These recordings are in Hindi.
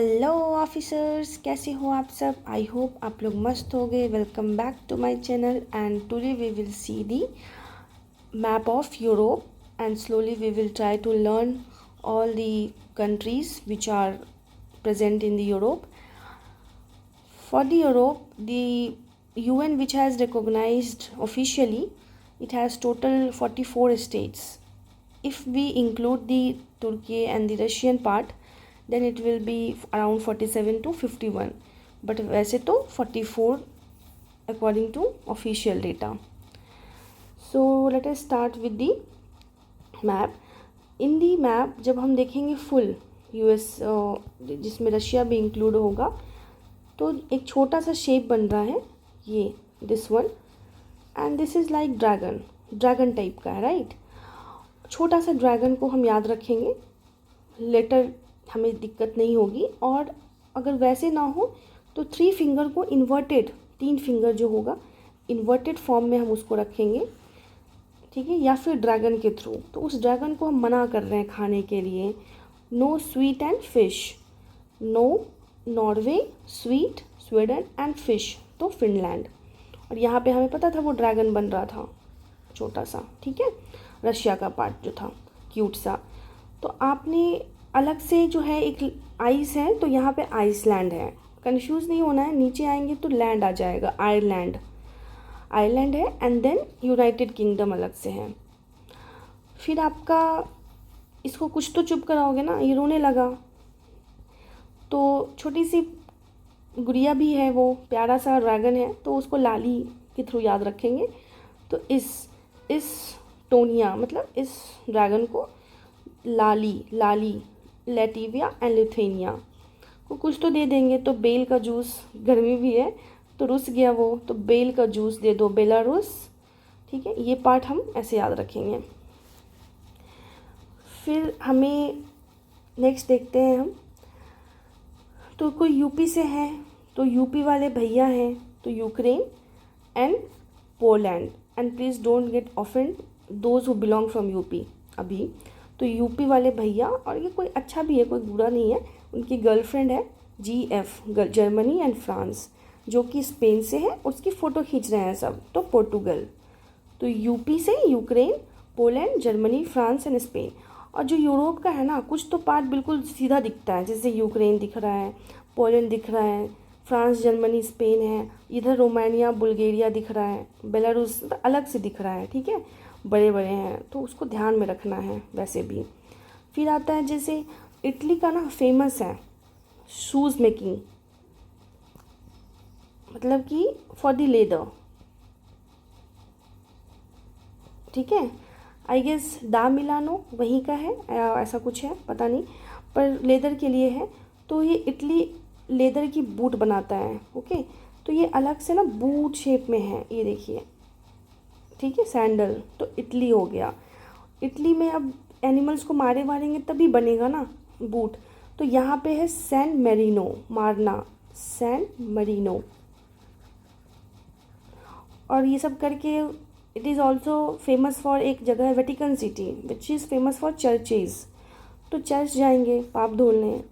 हेलो ऑफिसर्स, कैसे हो आप सब। आई होप आप लोग मस्त हो गए। Welcome back to my channel and today we will see the map of Europe and slowly we will try to learn all the countries which are present in the Europe. For the Europe, the UN which has recognized officially, it has total 44 states. If we include the Turkey and the Russian part, then it will be around 47 to 51. But वैसे तो 44 according to official data. So let us start with the map. In the map जब हम देखेंगे full US जिसमें रशिया भी इंक्लूड होगा, तो एक छोटा सा शेप बन रहा है ये, this one, and this is like dragon type का है, राइट। छोटा सा ड्रैगन को हम याद रखेंगे, लेटर हमें दिक्कत नहीं होगी। और अगर वैसे ना हो तो 3 फिंगर को इन्वर्टेड, 3 फिंगर जो होगा इन्वर्टेड फॉर्म में हम उसको रखेंगे, ठीक है, या फिर ड्रैगन के थ्रू। तो उस ड्रैगन को हम मना कर रहे हैं खाने के लिए। No sweet and fish, no Norway, sweet Sweden and fish तो फिनलैंड। और यहाँ पे हमें पता था वो ड्रैगन बन रहा था छोटा सा, ठीक है, रशिया का पार्ट जो था क्यूट सा। तो आपने अलग से जो है एक आइस है, तो यहाँ पे आइसलैंड है, कंफ्यूज नहीं होना है। नीचे आएंगे तो लैंड आ जाएगा, आयरलैंड है, एंड देन यूनाइटेड किंगडम अलग से है। फिर आपका इसको कुछ तो चुप कराओगे ना, ये रोने लगा। तो छोटी सी गुड़िया भी है, वो प्यारा सा ड्रैगन है, तो उसको लाली के थ्रू याद रखेंगे। तो इस टोनिया मतलब इस ड्रैगन को लाली लैटिविया एंड लिथुएनिया को कुछ तो दे देंगे। तो बेल का जूस, गर्मी भी है तो रुस गया वो, तो बेल का जूस दे दो, बेलारूस, ठीक है। ये पार्ट हम ऐसे याद रखेंगे। फिर हमें नेक्स्ट देखते हैं हम, तो कोई यूपी से है तो यूपी वाले भैया हैं, तो Ukraine and Poland. And please don't get offend those who belong from UP. अभी तो यूपी वाले भैया, और ये कोई अच्छा भी है, कोई बुरा नहीं है, उनकी गर्लफ्रेंड है GF, जर्मनी एंड फ्रांस, जो कि स्पेन से है, उसकी फ़ोटो खींच रहे हैं सब, तो पोर्टुगल। तो यूपी से Ukraine, Poland, Germany, France and Spain. और जो यूरोप का है ना, कुछ तो पार्ट बिल्कुल सीधा दिखता है, जैसे यूक्रेन दिख रहा है, पोलैंड दिख रहा है, फ्रांस, जर्मनी, स्पेन है, इधर रोमानिया, बुल्गारिया दिख रहा है, बेलारूस अलग से दिख रहा है, ठीक है, बड़े बड़े हैं, तो उसको ध्यान में रखना है वैसे भी। फिर आता है जैसे इटली का ना फेमस है शूज़ मेकिंग, मतलब कि फॉर द लेदर, ठीक है। आई गेस दा मिलानो वहीं का है, ऐसा कुछ है, पता नहीं, पर लेदर के लिए है। तो ये इटली लेदर की बूट बनाता है, ओके। तो ये अलग से ना बूट शेप में है, ये देखिए, ठीक है, सैंडल। तो इटली हो गया। इटली में अब एनिमल्स को मारेंगे तभी बनेगा ना बूट। तो यहाँ पे है सैन मेरिनो, मारना, सैन मरीनो। और ये सब करके it is also famous for, एक जगह है Vatican city which is famous for churches. तो चर्च जाएंगे पाप धोने,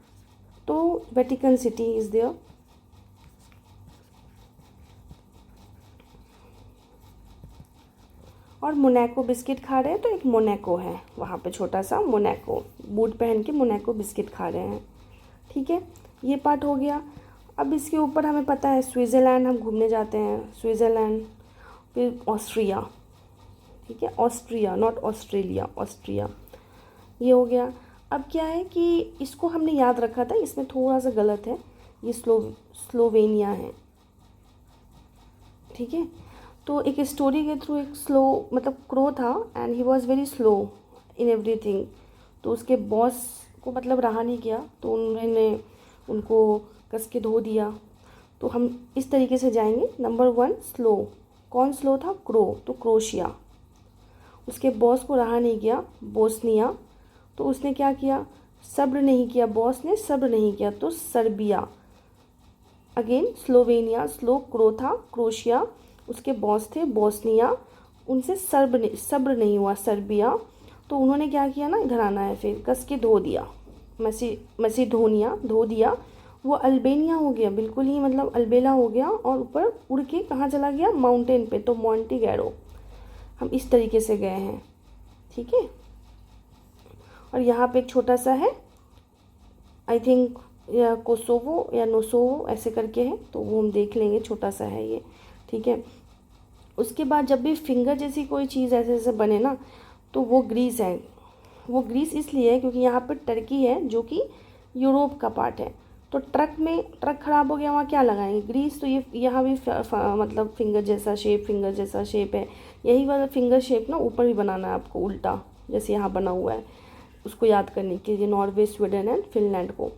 तो वेटिकन सिटी इज़ देयर। और मोनाको बिस्किट खा रहे हैं, तो एक मोनाको है वहाँ पे, छोटा सा मोनाको, बूट पहन के मोनाको बिस्किट खा रहे हैं, ठीक है। ये पार्ट हो गया। अब इसके ऊपर हमें पता है स्विट्ज़रलैंड, हम घूमने जाते हैं स्विट्ज़रलैंड। फिर ऑस्ट्रिया, ठीक है, ऑस्ट्रिया नॉट ऑस्ट्रेलिया, ऑस्ट्रिया, ये हो गया। अब क्या है कि इसको हमने याद रखा था, इसमें थोड़ा सा गलत है, ये स्लोवेनिया है, ठीक है। तो एक स्टोरी के थ्रू एक मतलब क्रो था and he was very slow in everything. तो उसके बॉस को मतलब रहा नहीं गया, तो उन्होंने उनको कस के धो दिया। तो हम इस तरीके से जाएंगे। नंबर 1 स्लो, कौन स्लो था, क्रो, तो क्रोशिया। उसके बॉस को रहा नहीं गया, बोस्निया, तो उसने क्या किया, सब्र नहीं किया, बॉस ने सब्र नहीं किया, तो Serbia. Again Slovenia, slow crow था, क्रोशिया, उसके बॉस थे बोस्निया, उनसे सब्र नहीं हुआ, सर्बिया। तो उन्होंने क्या किया ना, इधर आना है, फिर कस के धो दिया, मसी धो दिया, वो अल्बेनिया हो गया, बिल्कुल ही मतलब अलबेला हो गया, और ऊपर उड़ के कहाँ चला गया, माउंटेन पे, तो मॉन्टीगैरो। हम इस तरीके से गए हैं, ठीक है। और यहाँ पे एक छोटा सा है, आई थिंक या कोसोवो या नोसोवो ऐसे करके है, तो वो हम देख लेंगे, छोटा सा है ये, ठीक है। उसके बाद जब भी फिंगर जैसी कोई चीज़ ऐसे ऐसे बने ना, तो वो ग्रीस है। वो ग्रीस इसलिए है क्योंकि यहाँ पर टर्की है जो कि यूरोप का पार्ट है। तो ट्रक ख़राब हो गया, वहाँ क्या लगाएंगे, ग्रीस। तो ये यहाँ भी मतलब फिंगर जैसा शेप है। यही वाला फिंगर शेप ना ऊपर भी बनाना है आपको, उल्टा, जैसे यहाँ बना हुआ है, उसको याद करने के लिए, नॉर्वे, स्वीडन एंड फिनलैंड को।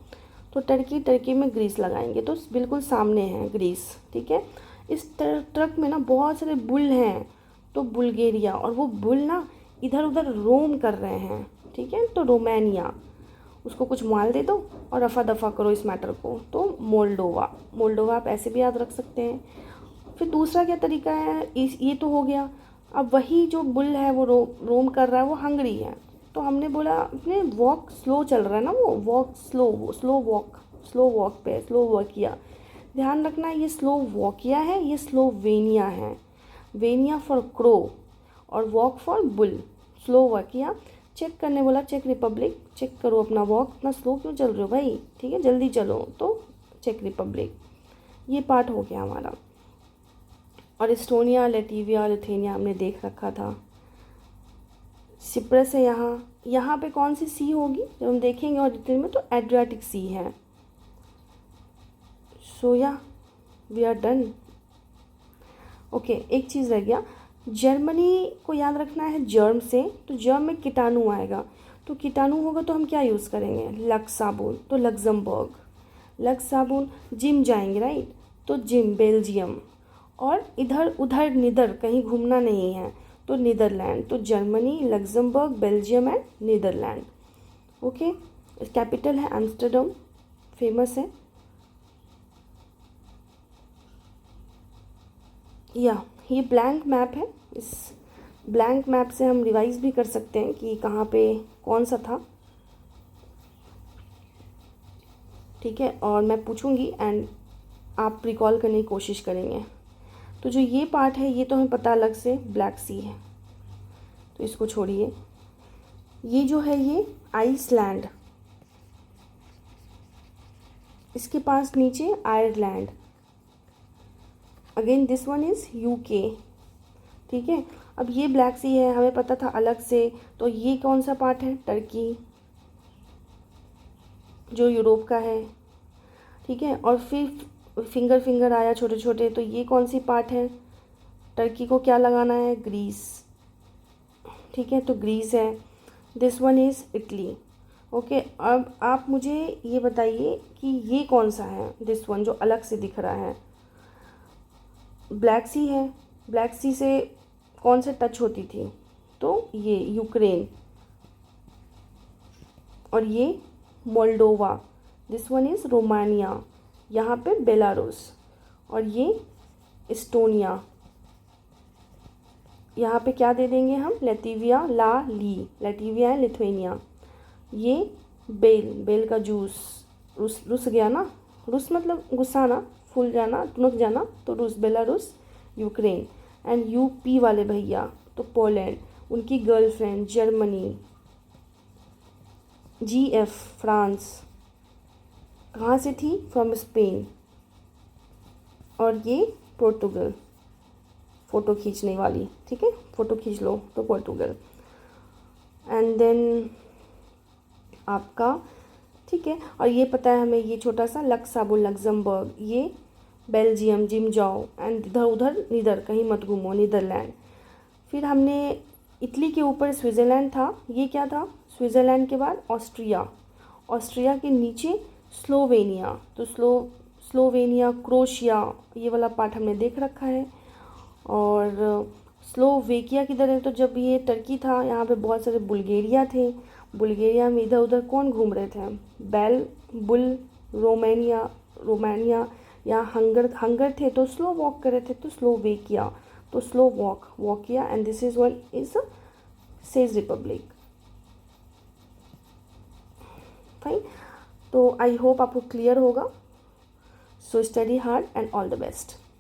तो टर्की में ग्रीस लगाएंगे, तो बिल्कुल सामने है ग्रीस, ठीक है। इस ट्रक में ना बहुत सारे बुल हैं, तो बुल्गारिया, और वो बुल ना इधर उधर रोम कर रहे हैं, ठीक है। तो रोमानिया, उसको कुछ माल दे दो और रफा दफा करो इस मैटर को। तो मोल्डोवा आप ऐसे भी याद रख सकते हैं। फिर दूसरा क्या तरीका है, ये तो हो गया। अब वही जो बुल है वो रोम कर रहा है, वो हंगरी है। तो हमने बोला अपने वॉक स्लो चल रहा है ना, वो वॉक स्लो वॉक किया। ध्यान रखना, ये स्लो वॉकिया है, ये स्लोवेनिया है। वेनिया फॉर क्रो और walk for bull, Slovakia. Check करने बोला, चेक रिपब्लिक, चेक करो अपना वॉक, इतना स्लो क्यों चल रहे हो भाई, ठीक है, जल्दी चलो। तो चेक रिपब्लिक, ये पार्ट हो गया हमारा। और एस्टोनिया, लैटविया, लिथुआनिया हमने देख रखा था। सिप्रस है यहाँ पे कौन सी सी होगी जब हम देखेंगे और डिटेल में, तो एड्रियाटिक सी है। सो या वी आर डन। ओके, एक चीज़ रह गया, जर्मनी को याद रखना है जर्म से, तो जर्म में कीटाणु आएगा, तो कीटाणु होगा तो हम क्या यूज़ करेंगे, लक्स साबुन, तो लग्जमबर्ग, लक्स साबुन। जिम जाएंगे राइट, तो जिम, बेल्जियम। और इधर उधर निदर कहीं घूमना नहीं है, तो नीदरलैंड। तो Germany, Luxembourg, Belgium and Netherland. Okay, capital है एम्स्टर्डम, फेमस है। या ये ब्लैंक मैप है, इस ब्लैंक मैप से हम रिवाइज भी कर सकते हैं कि कहाँ पे कौन सा था, ठीक है। और मैं पूछूंगी एंड आप रिकॉल करने की कोशिश करेंगे। तो जो ये पार्ट है ये तो हमें पता अलग से ब्लैक सी है, तो इसको छोड़िए। ये जो है ये आइसलैंड, इसके पास नीचे Ireland, again this one is UK, ठीक है। अब ये ब्लैक सी है, हमें पता था अलग से, तो ये कौन सा पार्ट है, टर्की, जो यूरोप का है, ठीक है। और फिर फिंगर आया छोटे छोटे, तो ये कौन सी पार्ट है, टर्की को क्या लगाना है, ग्रीस, ठीक है, तो ग्रीस है। This one is Italy. Okay, अब आप मुझे ये बताइए कि ये कौन सा है, दिस वन जो अलग से दिख रहा है, ब्लैक सी है, ब्लैक सी से कौन से टच होती थी, तो ये यूक्रेन। और ये Moldova, this one is Romania, यहाँ पे बेलारूस। और ये एस्टोनिया, यहाँ पे क्या दे देंगे हम, लैटविया, लैटविया है, लिथुआनिया। ये बेल का जूस, रुस गया ना, रुस मतलब गुस्सा ना, फूल जाना, टुनक जाना, तो रूस, बेलारूस, यूक्रेन। एंड यूपी वाले भैया तो पोलैंड, उनकी गर्लफ्रेंड जर्मनी, जीएफ फ्रांस, कहाँ से थी, फ्रॉम स्पेन। और ये पोर्टुगल, फ़ोटो खींचने वाली, ठीक है, फ़ोटो खींच लो, तो पोर्टुगल। एंड देन आपका, ठीक है। और ये पता है हमें, ये छोटा सा लक्साबो, लग्जमबर्ग, ये बेल्जियम, जिम जाओ, एंड इधर उधर निदर कहीं मत घूमो, नीदरलैंड। फिर हमने इटली के ऊपर स्विट्ज़रलैंड था, ये क्या था, स्विट्ज़रलैंड के बाद ऑस्ट्रिया, ऑस्ट्रिया के नीचे स्लोवेनिया, तो स्लोवेनिया, क्रोशिया, ये वाला पार्ट हमने देख रखा है। और स्लोवेकिया किधर है, तो जब ये टर्की था यहाँ पे बहुत सारे बुल्गारिया थे, बुल्गारिया में इधर उधर कौन घूम रहे थे, बुल, रोमानिया, यहाँ हंगर थे, तो स्लो वॉक कर रहे थे, तो स्लोवेकिया, तो Slovakia. And this is one is Czech republic. Fine, तो आई होप आपको क्लियर होगा So study hard and all the best.